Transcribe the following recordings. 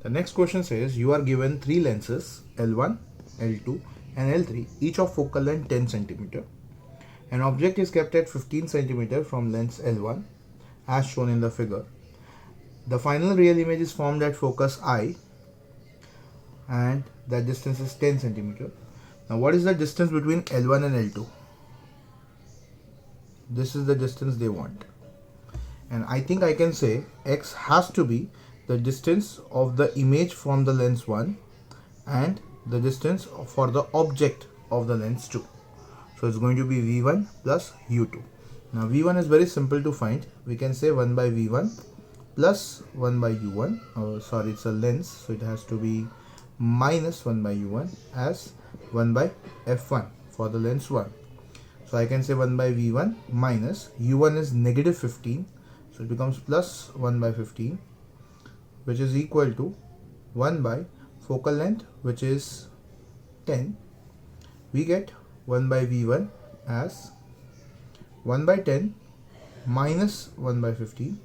The next question says you are given three lenses L1, L2 and L3 each of focal length 10 cm. An object is kept at 15 cm from lens L1 as shown in the figure. The final real image is formed at focus I and that distance is 10 cm. Now what is the distance between L1 and L2? This is the distance they want. And I think I can say x has to be the distance of the image from the lens 1 and the distance for the object of the lens 2. So it's going to be v1 plus u2. Now v1 is very simple to find. We can say 1 by v1 plus 1 by u1. Oh, sorry, it's a lens, so it has to be minus 1 by u1 as 1 by f1 for the lens 1. So I can say 1 by v1 minus u1 is negative 15. So it becomes plus 1 by 15, which is equal to 1 by focal length, which is 10. We get 1 by v1 as 1 by 10 minus 1 by 15.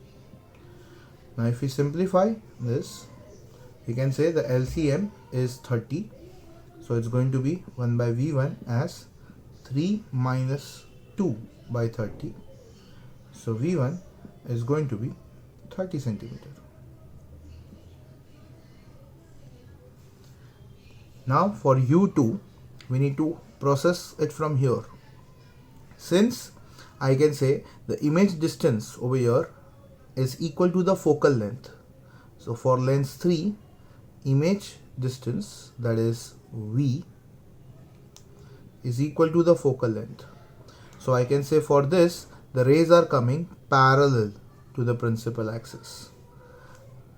Now if we simplify this, we can say the LCM is 30. So it's going to be 1 by v1 as 3 minus 2 by 30. So v1 is going to be 30 centimeter. Now for u2, we need to process it from here. Since I can say the image distance over here is equal to the focal length. So for lens 3, image distance, that is v, is equal to the focal length. So I can say for this, the rays are coming parallel to the principal axis,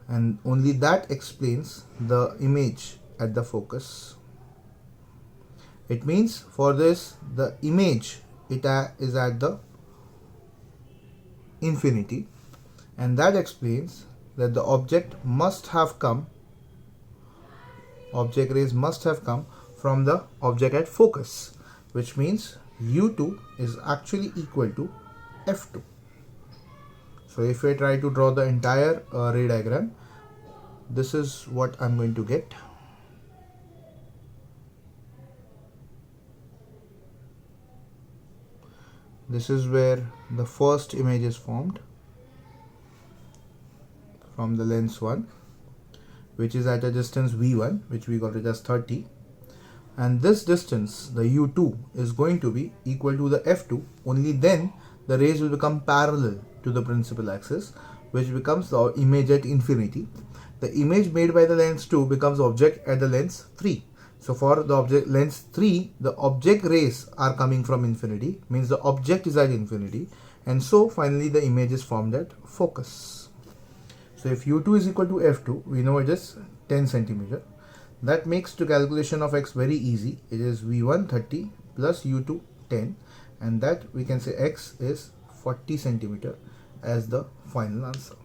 and only that explains the image at the focus. It means for this, the image is at the infinity, and that explains that the object rays must have come from the object at focus, which means u2 is actually equal to f2. So if I try to draw the entire ray diagram, this is what I'm going to get. This is where the first image is formed from the lens 1, which is at a distance v1, which we got it as 30. And this distance, the u2, is going to be equal to the f2. Only then the rays will become parallel to the principal axis, which becomes the image at infinity. The image made by the lens 2 becomes object at the lens 3. So for the object lens 3, the object rays are coming from infinity, means the object is at infinity, and so finally the image is formed at focus. So if u2 is equal to f2, we know it is 10 centimeter. That makes the calculation of x very easy. It is v1 30 plus u2 10, and that we can say x is 40 centimeter as the final answer.